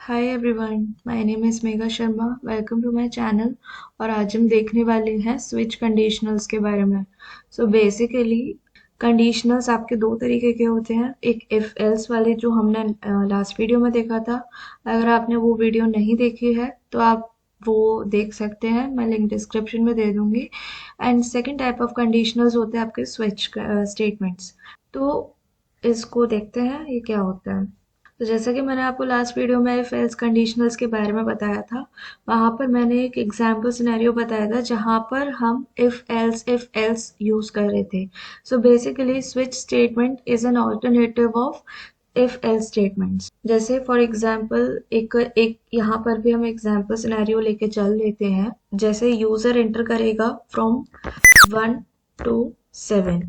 Hi everyone, my name is Megha Sharma. Welcome to my channel. और आज हम देखने वाले हैं स्विच कंडीशनल्स के बारे में। सो बेसिकली कंडीशनल्स आपके दो तरीके के होते हैं। एक इफ एल्स वाले जो हमने लास्ट वीडियो में देखा था। अगर आपने वो वीडियो नहीं देखी है तो आप वो देख सकते हैं, मैं लिंक डिस्क्रिप्शन में दे दूंगी। And second type of conditionals होते हैं आपके स्विच स्टेटमेंट्स। तो इसको देखते हैं ये क्या होता है। तो जैसा कि मैंने आपको लास्ट वीडियो में इफ एल्स कंडीशनल्स के बारे में बताया था, वहाँ पर मैंने एक एग्जाम्पल सिनेरियो बताया था जहाँ पर हम इफ एल्स यूज कर रहे थे। So basically switch statement is an alternative of if else statements. जैसे फॉर एग्जाम्पल एक एक यहाँ पर भी हम एग्जाम्पल सिनेरियो लेके चल लेते हैं। जैसे यूजर एंटर करेगा फ्रॉम 1 to 7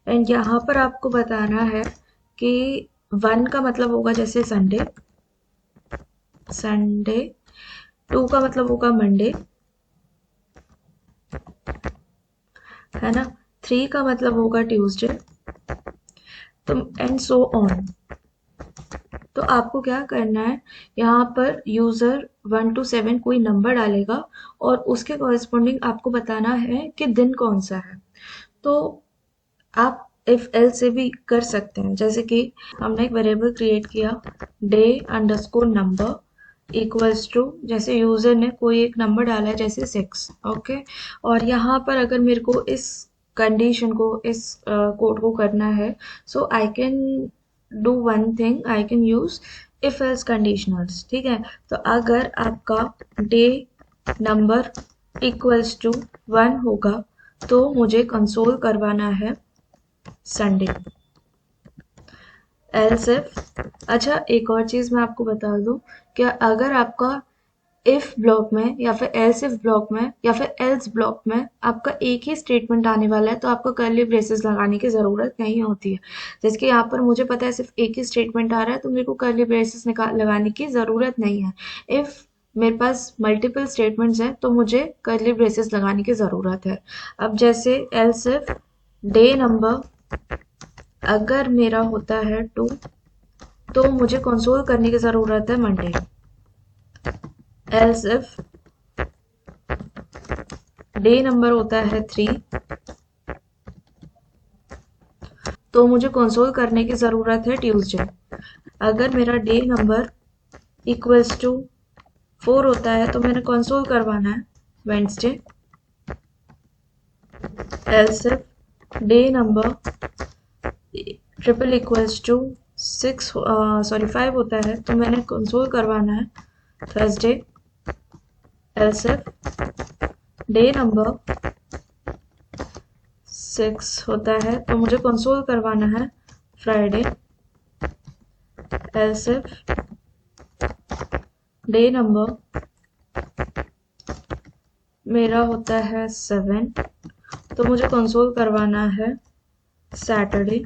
एंड यहाँ पर आपको बताना है कि 1 का मतलब होगा जैसे संडे, संडे 2 का मतलब होगा मंडे, है ना। 3 का मतलब होगा ट्यूसडे, तो एंड सो ऑन। तो आपको क्या करना है, यहाँ पर यूजर 1 to 7 कोई नंबर डालेगा और उसके कॉरेस्पॉन्डिंग आपको बताना है कि दिन कौन सा है। तो आप इफ एल से भी कर सकते हैं। जैसे कि हमने एक वेरिएबल क्रिएट किया day underscore number equals to, जैसे यूजर ने कोई एक नंबर डाला है जैसे 6, ओके। और यहाँ पर अगर मेरे को इस कंडीशन को, इस कोड को करना है, so I can do one thing, I can use if else conditionals. ठीक है। तो अगर आपका डे नंबर इक्वल्स टू 1 होगा तो मुझे कंसोल करवाना है संडे। एल्स इफ, अच्छा एक और चीज मैं आपको बता दूं, कि अगर आपका इफ ब्लॉक में या फिर एल्स इफ ब्लॉक में या फिर एल्स ब्लॉक में आपका एक ही स्टेटमेंट आने वाला है तो आपको कर्ली ब्रेसेस लगाने की जरूरत नहीं होती है। जैसे कि यहाँ पर मुझे पता है सिर्फ एक ही स्टेटमेंट आ रहा है तो मेरे को कर्ली ब्रेसेस लगाने की जरूरत नहीं है। इफ मेरे पास मल्टीपल स्टेटमेंट्स हैं तो मुझे कर्ली ब्रेसेस लगाने की जरूरत है। अब जैसे एल्स इफ डे नंबर अगर मेरा होता है 2 तो मुझे कंसोल करने की जरूरत है Monday. Else if day number होता है 3 तो मुझे कंसोल करने की जरूरत है ट्यूसडे। अगर मेरा डे नंबर इक्वल्स टू 4 होता है तो मैंने कंसोल करवाना है Wednesday. Else if day number triple equals to 5 होता है तो मैंने कंसोल करवाना है Thursday. Else if day number 6 होता है तो मुझे कंसोल करवाना है Friday. Else if day number मेरा होता है 7 तो मुझे कंसोल करवाना है सैटरडे।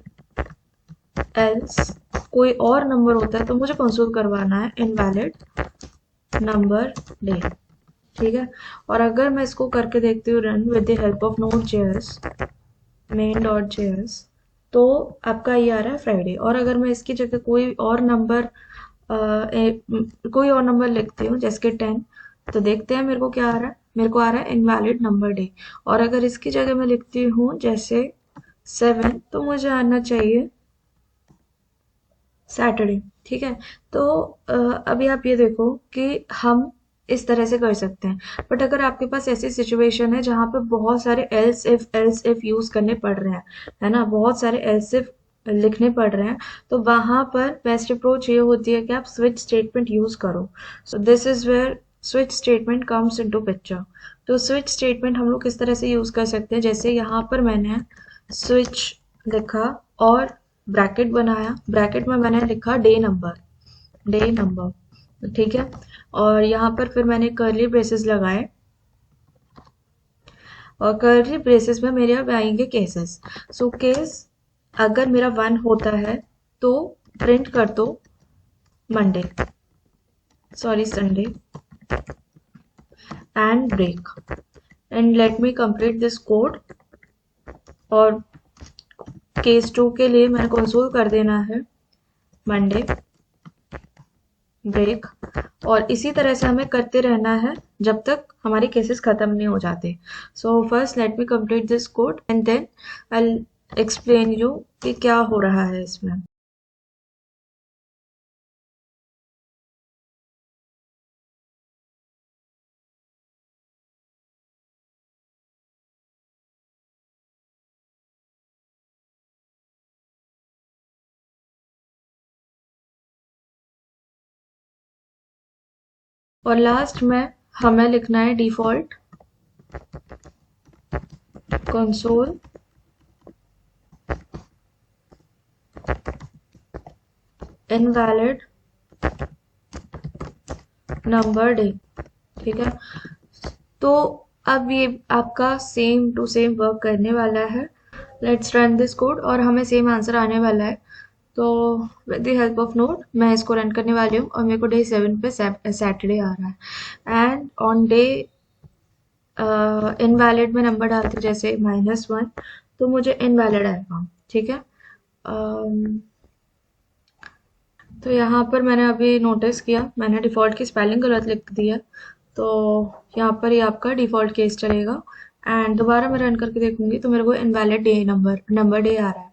एल्स कोई और नंबर होता है तो मुझे कंसोल करवाना है इनवैलिड नंबर डे। ठीक है। और अगर मैं इसको करके देखती हूँ run with the help of node JS, main dot JS, तो आपका ये आ रहा है फ्राइडे। और अगर मैं इसकी जगह कोई और नंबर लिखती हूँ जैसे कि 10, तो देखते हैं मेरे को क्या आ रहा है। मेरे को आ रहा है इनवैलिड नंबर डे। और अगर इसकी जगह मैं लिखती हूँ जैसे 7 तो मुझे आना चाहिए सैटरडे। ठीक है। तो अभी आप ये देखो कि हम इस तरह से कर सकते हैं। बट अगर आपके पास ऐसी सिचुएशन है जहाँ पे बहुत सारे एल्स इफ यूज करने पड़ रहे हैं, है ना, बहुत सारे एल्स इफ लिखने पड़ रहे हैं, तो वहां पर बेस्ट अप्रोच ये होती है कि आप स्विच स्टेटमेंट यूज करो। So this is where switch statement comes into picture. तो स्विच स्टेटमेंट हम लोग किस तरह से यूज कर सकते हैं, जैसे यहाँ पर मैंने स्विच लिखा और ब्रैकेट बनाया, ब्रैकेट में मैंने लिखा डे नंबर, ठीक है। और यहाँ पर फिर मैंने कर्ली ब्रेसेस लगाए और कर्ली ब्रेसेस में मेरे अब आएंगे केसेस। सो केस अगर मेरा 1 होता है तो प्रिंट कर दो Monday, sorry Sunday, and break and let me complete this code. और केस 2 के लिए मैंने कंसोल कर देना है मंडे, ब्रेक, और इसी तरह से हमें करते रहना है जब तक हमारे केसेस खत्म नहीं हो जाते। So first let me complete this code and then I explain you कि क्या हो रहा है इसमें। और लास्ट में हमें लिखना है default console invalid number day. ठीक है, तो अब ये आपका सेम टू सेम वर्क करने वाला है। लेट्स रन दिस कोड और हमें सेम आंसर आने वाला है। तो with the help of note मैं इसको रन करने वाली हूँ और मेरे को डे 7 पे सैटरडे आ रहा है, एंड ऑन डे इनवैलिड में नंबर डालती हूँ जैसे -1, तो मुझे इनवैलिड आएगा। ठीक है, तो यहाँ पर मैंने अभी नोटिस किया मैंने डिफ़ॉल्ट की स्पेलिंग गलत लिख दी है, तो यहाँ पर ये आपका डिफ़ॉल्ट केस चलेगा। एंड दोबारा मैं रन करके देखूंगी तो मेरे को इनवैलिड डे नंबर डे आ रहा है।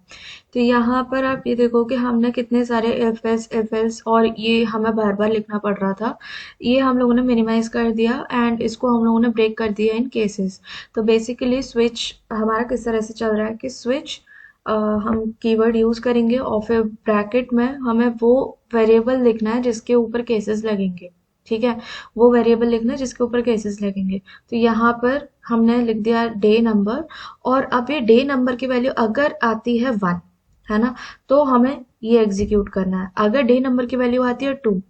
तो यहाँ पर आप ये देखो कि हमने कितने सारे एफ एस और ये हमें बार बार लिखना पड़ रहा था, ये हम लोगों ने मिनिमाइज कर दिया एंड इसको हम लोगों ने ब्रेक कर दिया इन केसेस। तो बेसिकली स्विच हमारा किस तरह से चल रहा है कि स्विच हम कीवर्ड यूज करेंगे और फिर ब्रैकेट में हमें वो वेरिएबल लिखना है जिसके ऊपर केसेस लगेंगे। ठीक है, वो वेरिएबल लिखना है जिसके ऊपर केसेस लगेंगे। तो यहाँ पर हमने लिख दिया डे नंबर, और अब ये डे नंबर की वैल्यू अगर आती है 1, है ना, तो हमें ये एग्जीक्यूट करना है। अगर डे नंबर की वैल्यू आती है 2,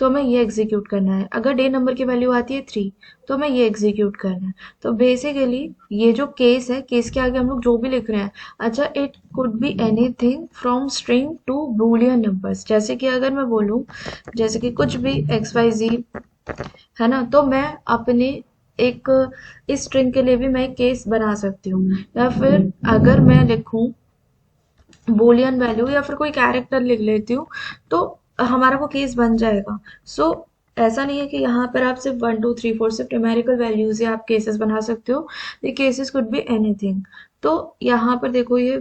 तो हमें ये एग्जीक्यूट करना है। अगर डे नंबर की वैल्यू आती है 3, तो हमें ये एग्जीक्यूट करना है। तो बेसिकली ये जो केस है, केस के आगे हम लोग जो भी लिख रहे हैं, अच्छा it could be anything from string to Boolean numbers. जैसे कि अगर मैं बोलूँ जैसे कि कुछ भी XYZ, है ना, तो मैं अपने एक इस स्ट्रिंग के लिए भी मैं एक केस बना सकती हूँ। या फिर अगर मैं लिखूं बूलियन वैल्यू या फिर कोई कैरेक्टर लिख लेती हूँ, तो हमारा वो केस बन जाएगा। सो ऐसा नहीं है कि यहाँ पर आप सिर्फ 1 2 3 4 सिर्फ न्यूमेरिकल वैल्यूज से आप केसेस बना सकते हो। ये केसेस कुड बी एनीथिंग। तो यहाँ पर देखो ये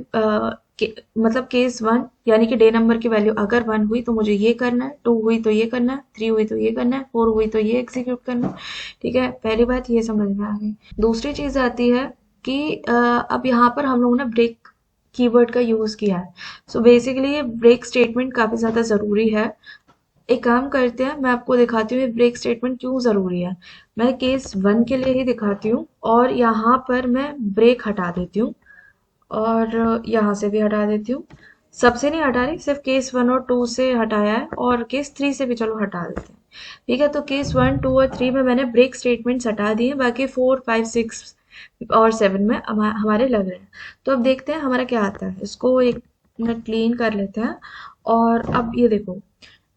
मतलब केस 1 यानी कि डे नंबर की वैल्यू अगर 1 हुई तो मुझे ये करना है, 2 हुई तो ये करना है, 3 हुई तो ये करना है, 4 हुई तो ये एग्जीक्यूट करना है। ठीक है, पहली बात ये समझ में आ गई। दूसरी चीज आती है कि अब यहाँ पर हम लोगों ने ब्रेक कीवर्ड का यूज किया है। सो बेसिकली ये ब्रेक स्टेटमेंट काफी ज्यादा जरूरी है। एक काम करते हैं, मैं आपको दिखाती हूँ ये ब्रेक स्टेटमेंट क्यों जरूरी है। मैं केस 1 के लिए ही दिखाती हूँ और यहाँ पर मैं ब्रेक हटा देती हूँ और यहाँ से भी हटा देती हूँ। सबसे नहीं हटा रही, सिर्फ केस 1 और 2 से हटाया है, और केस 3 से भी चलो हटा देते हैं। ठीक है, तो केस 1 2 और 3 में मैंने ब्रेक स्टेटमेंट्स हटा दिए, बाकी 4 5 6 और 7 में हमारे लग रहे हैं। तो अब देखते हैं हमारा क्या आता है, इसको एक मिनट क्लीन कर लेते हैं। और अब ये देखो,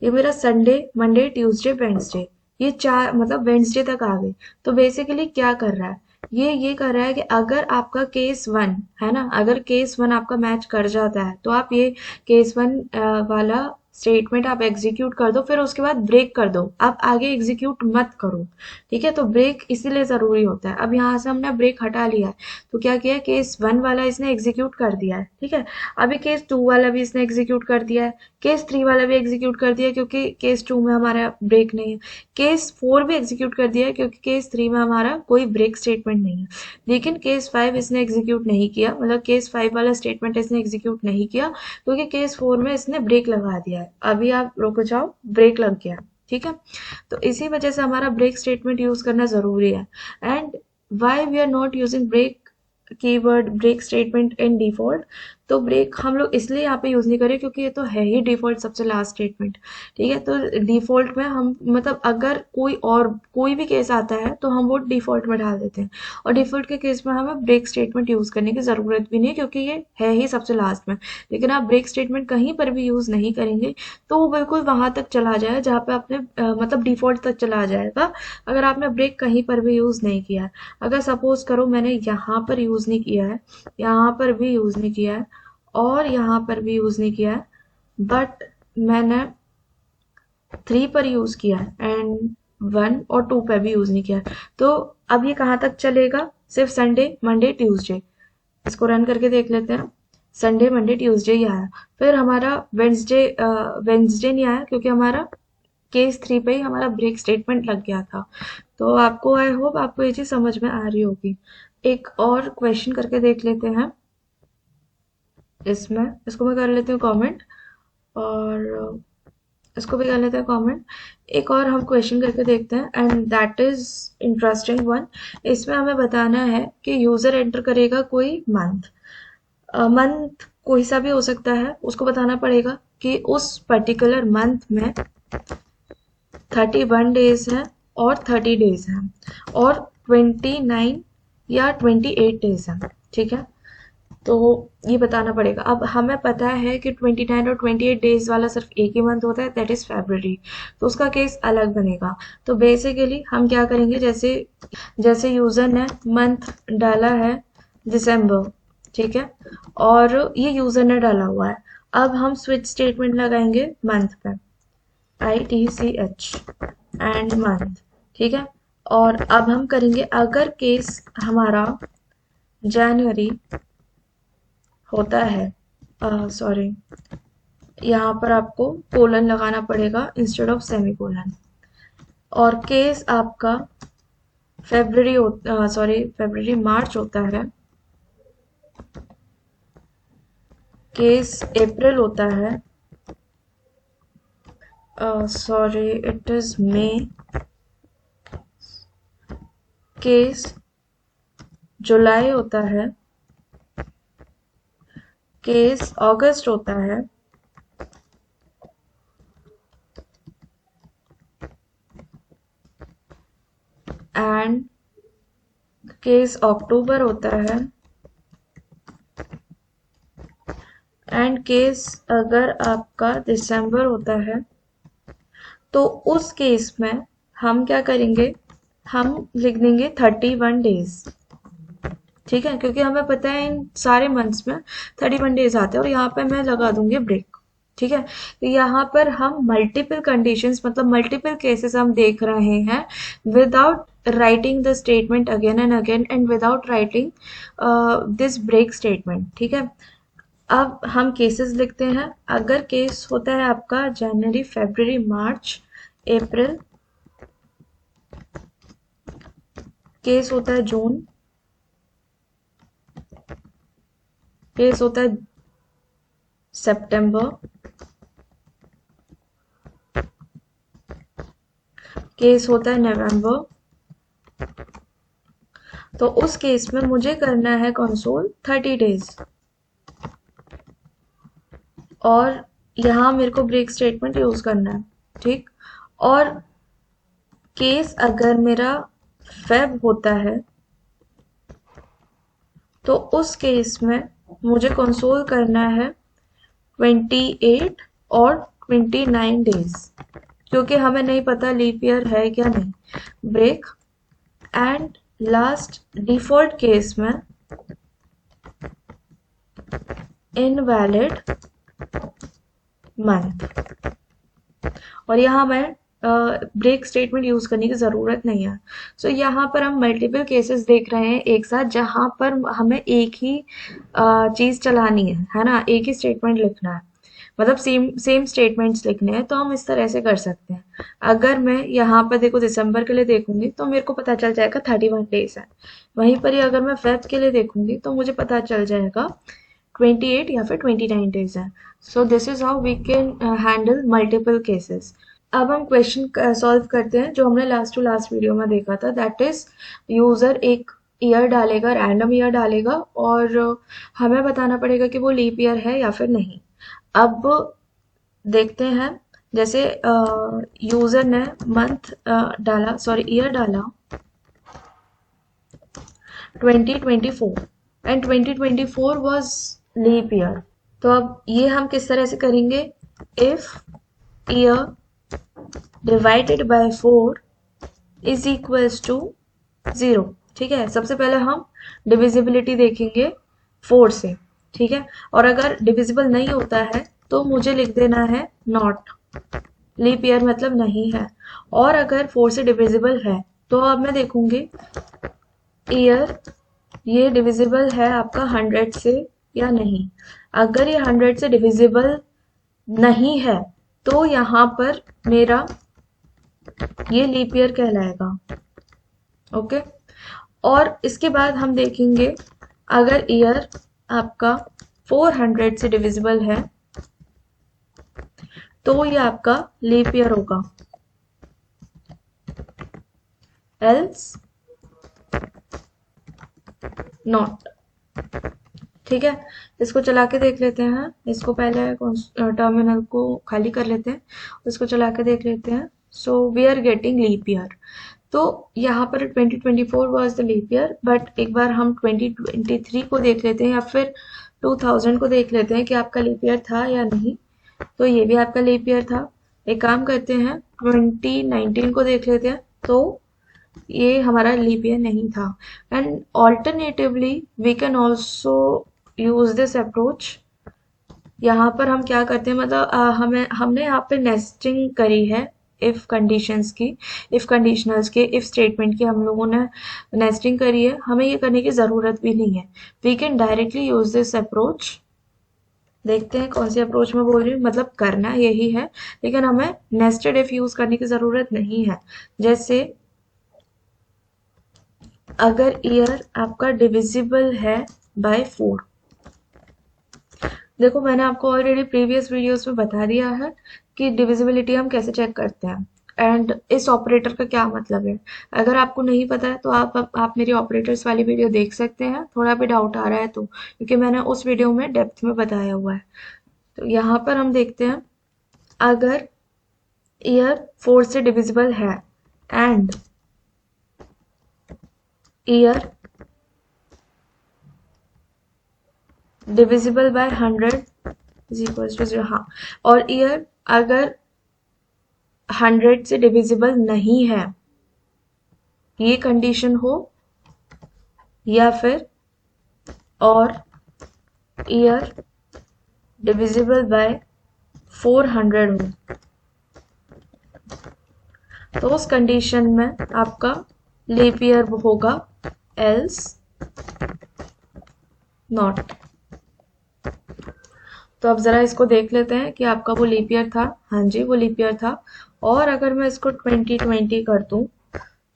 ये मेरा संडे मंडे ट्यूसडे वेंसडे, ये चार मतलब वेंसडे तक आ गई। तो बेसिकली क्या कर रहा है, ये कर रहा है कि अगर आपका केस 1 है ना, अगर केस 1 आपका मैच कर जाता है तो आप ये केस 1 वाला स्टेटमेंट आप एग्जीक्यूट कर दो, फिर उसके बाद ब्रेक कर दो, आप आगे एग्जीक्यूट मत करो। ठीक है, तो ब्रेक इसीलिए जरूरी होता है। अब यहाँ से हमने ब्रेक हटा लिया है, तो क्या किया, केस 1 वाला इसने एग्जीक्यूट कर दिया है। ठीक है, अभी केस 2 वाला भी इसने एग्जीक्यूट कर दिया है, केस 3 वाला भी एग्जीक्यूट कर दिया क्योंकि केस 2 में हमारा ब्रेक नहीं है, केस 4 भी एग्जीक्यूट कर दिया है क्योंकि केस 3 में हमारा कोई ब्रेक स्टेटमेंट नहीं है। लेकिन केस 5 इसने एग्जीक्यूट नहीं किया, मतलब केस 5 वाला स्टेटमेंट इसने एग्जीक्यूट नहीं किया क्योंकि केस 4 में इसने ब्रेक लगा दिया है। अभी आप रुक जाओ, ब्रेक लग गया। ठीक है, तो इसी वजह से हमारा ब्रेक स्टेटमेंट यूज करना जरूरी है। And why we are not using break keyword break statement in default, तो ब्रेक हम लोग इसलिए यहाँ पे यूज नहीं करें क्योंकि ये तो है ही डिफॉल्ट सबसे लास्ट स्टेटमेंट। ठीक है, तो डिफॉल्ट में हम मतलब अगर कोई भी केस आता है तो हम वो डिफॉल्ट में डाल देते हैं, और डिफॉल्ट के केस में हमें ब्रेक स्टेटमेंट यूज करने की जरूरत भी नहीं क्योंकि ये है ही सबसे लास्ट में। लेकिन आप ब्रेक स्टेटमेंट कहीं पर भी यूज नहीं करेंगे तो वो बिल्कुल वहां तक चला जाएगा जहाँ पे आपने मतलब डिफॉल्ट तक चला जाएगा, अगर आपने ब्रेक कहीं पर भी यूज नहीं किया है। अगर सपोज करो मैंने यहाँ पर यूज नहीं किया है, यहाँ पर भी यूज नहीं किया है, और यहाँ पर भी यूज नहीं किया है, बट मैंने 3 पर यूज किया है एंड 1 और 2 पर भी यूज नहीं किया है। तो अब ये कहाँ तक चलेगा? सिर्फ संडे, मंडे, ट्यूसडे। इसको रन करके देख लेते हैं। संडे, मंडे, ट्यूसडे ही आया। फिर हमारा वेंसडे नहीं आया क्योंकि हमारा केस 3 पे ही हमारा ब्रेक स्टेटमेंट लग गया था। तो आपको, आई होप आपको ये चीज समझ में आ रही होगी। एक और क्वेश्चन करके देख लेते हैं इसमें। इसको मैं कर लेती हूँ कमेंट, और इसको भी कर लेते हैं कमेंट। एक और हम क्वेश्चन करके देखते हैं and that is interesting one. इसमें हमें बताना है कि यूजर एंटर करेगा कोई मंथ। मंथ कोई सा भी हो सकता है, उसको बताना पड़ेगा कि उस पर्टिकुलर मंथ में 31 डेज है और 30 डेज है और 29 या 28 डेज है। ठीक है, तो ये बताना पड़ेगा। अब हमें पता है कि 29 और 28 डेज वाला सिर्फ एक ही मंथ होता है, दैट इज फरवरी। तो उसका केस अलग बनेगा। तो बेसिकली हम क्या करेंगे, जैसे जैसे यूजर ने मंथ डाला है दिसंबर, ठीक है, और ये यूजर ने डाला हुआ है। अब हम स्विच स्टेटमेंट लगाएंगे मंथ पे, ITCH एंड मंथ, ठीक है। और अब हम करेंगे, अगर केस हमारा जनवरी होता है, सॉरी, यहाँ पर आपको कोलन लगाना पड़ेगा इंस्टेड ऑफ सेमी कोलन। और केस आपका फरवरी मार्च होता है, केस अप्रैल होता है, sorry it is May, case जुलाई होता है, केस अगस्त होता है, एंड केस अक्टूबर होता है, एंड केस अगर आपका दिसंबर होता है, तो उस केस में हम क्या करेंगे, हम लिख देंगे 31 डेज। ठीक है, क्योंकि हमें पता है इन सारे मंथ्स में 31 डेज आते हैं, और यहाँ पे मैं लगा दूंगी ब्रेक। ठीक है, तो यहाँ पर हम मल्टीपल कंडीशंस, मतलब मल्टीपल केसेस हम देख रहे हैं without writing the statement again and again and without writing this break statement. ठीक है, अब हम केसेस लिखते हैं। अगर केस होता है आपका जनवरी, फरवरी, मार्च, अप्रैल, केस होता है जून, केस होता है सितंबर, केस होता है नवंबर, तो उस केस में मुझे करना है कंसोल 30 डेज, और यहाँ मेरे को ब्रेक स्टेटमेंट यूज करना है। ठीक, और केस अगर मेरा फेब होता है, तो उस केस में मुझे कंसोल करना है 28 और 29 डेज, क्योंकि हमें नहीं पता लीप ईयर है क्या नहीं। Break, and last default case में इनवैलिड मंथ। और यहाँ मैं ब्रेक स्टेटमेंट यूज करने की जरूरत नहीं है। सो यहाँ पर हम मल्टीपल केसेस देख रहे हैं एक साथ, जहां पर हमें एक ही चीज चलानी है ना, एक ही स्टेटमेंट लिखना है, मतलब सेम सेम स्टेटमेंट्स लिखने हैं। तो हम इस तरह से कर सकते हैं। अगर मैं यहाँ पर देखो दिसंबर के लिए देखूंगी तो मेरे को पता चल जाएगा 31 डेज है। वहीं पर ही अगर मैं फेब के लिए देखूंगी तो मुझे पता चल जाएगा 28 या फिर 29 डेज है। So this is how we can handle multiple cases. अब हम क्वेश्चन सॉल्व करते हैं जो हमने लास्ट टू लास्ट वीडियो में देखा था। दैट इज, यूजर एक ईयर डालेगा, रैंडम ईयर डालेगा, और हमें बताना पड़ेगा कि वो लीप ईयर है या फिर नहीं। अब देखते हैं, जैसे यूजर ने मंथ डाला, सॉरी ईयर डाला 2024 एंड 2024 वाज लीप ईयर। तो अब ये हम किस तरह से करेंगे, if year divided by 4 is equals to 0। ठीक है, सबसे पहले हम डिविजिबिलिटी देखेंगे 4 से। ठीक है, और अगर डिविजिबल नहीं होता है तो मुझे लिख देना है नॉट। लीप ईयर मतलब नहीं है। और अगर 4 से डिविजिबल है तो अब मैं देखूंगी ईयर ये डिविजिबल है आपका 100 से या नहीं। अगर ये 100 से डिविजिबल नहीं है तो यहाँ पर मेरा ये लीप ईयर कहलाएगा। ओके। और इसके बाद हम देखेंगे अगर ईयर आपका 400 से डिविजिबल है तो ये आपका लीप ईयर होगा, एल्स नॉट। ठीक है, इसको चला के देख लेते हैं। इसको पहले टर्मिनल को खाली कर लेते हैं, उसको चला के देख लेते हैं। So we are getting leap year. तो यहाँ पर 2024 was the leap year, but एक बार हम 2023 को देख लेते हैं या फिर 2000 को देख लेते हैं कि आपका लीप ईयर था या नहीं। तो ये भी आपका लीप ईयर था। एक काम करते हैं 2019 को देख लेते हैं, तो ये हमारा लीप ईयर नहीं था। And alternatively we can also use this approach. यहाँ पर हम क्या करते हैं, मतलब हमने यहाँ पे नेस्टिंग करी है इफ कंडीशंस की, इफ कंडीशनल्स के, इफ स्टेटमेंट की हम लोगों ने नेस्टिंग करी है। हमें ये करने की ज़रूरत भी नहीं है। We can directly use this approach. देखते हैं कौन सी अप्रोच में बोल रही हूँ, मतलब करना यही है लेकिन हमें नेस्टेड इफ यूज करने की ज़रूरत नहीं है। जैसे अगर ईयर आपका डिविजिबल है बाय 4, देखो मैंने आपको ऑलरेडी प्रीवियस वीडियोस में बता दिया है कि डिविजिबिलिटी हम कैसे चेक करते हैं एंड इस ऑपरेटर का क्या मतलब है। अगर आपको नहीं पता है तो आप मेरी ऑपरेटर्स वाली वीडियो देख सकते हैं, थोड़ा भी डाउट आ रहा है तो, क्योंकि मैंने उस वीडियो में डेप्थ में बताया हुआ है। तो यहाँ पर हम देखते हैं अगर ईयर 4 से डिविजिबल है and year divisible by 100 is equal to 0। हाँ, और ईयर अगर 100 से डिविजिबल नहीं है, ये कंडीशन हो, या फिर और ईयर डिविजिबल बाय 400 हो, तो उस कंडीशन में आपका लीप ईयर होगा, एल्स नॉट। तो अब जरा इसको देख लेते हैं कि आपका वो लीप ईयर था। हाँ जी, वो लीप ईयर था। और अगर मैं इसको 2020 कर दूं,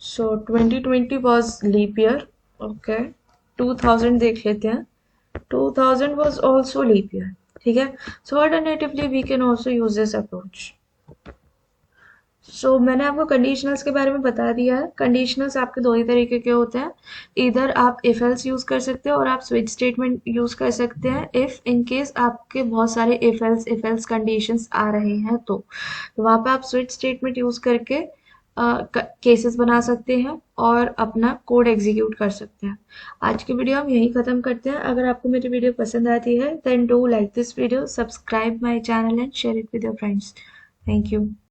सो 2020 वॉज लीप ईयर। ओके, 2000 देख लेते हैं, 2000 वॉज ऑल्सो लीप ईयर। ठीक है, so alternatively we can also use this approach. So मैंने आपको कंडीशनल्स के बारे में बता दिया है। कंडीशनल्स आपके दो ही तरीके के होते हैं, इधर आप इफ एल्स यूज कर सकते हो और आप स्विच स्टेटमेंट यूज कर सकते हैं इफ इन केस आपके बहुत सारे इफ एल्स कंडीशंस आ रहे हैं तो वहां पे आप स्विच स्टेटमेंट यूज करके केसेस बना सकते हैं और अपना कोड एग्जीक्यूट कर सकते हैं। आज की वीडियो हम यही खत्म करते हैं। अगर आपको मेरी वीडियो पसंद आती है then do like this video, subscribe my channel and share it with your friends. Thank you.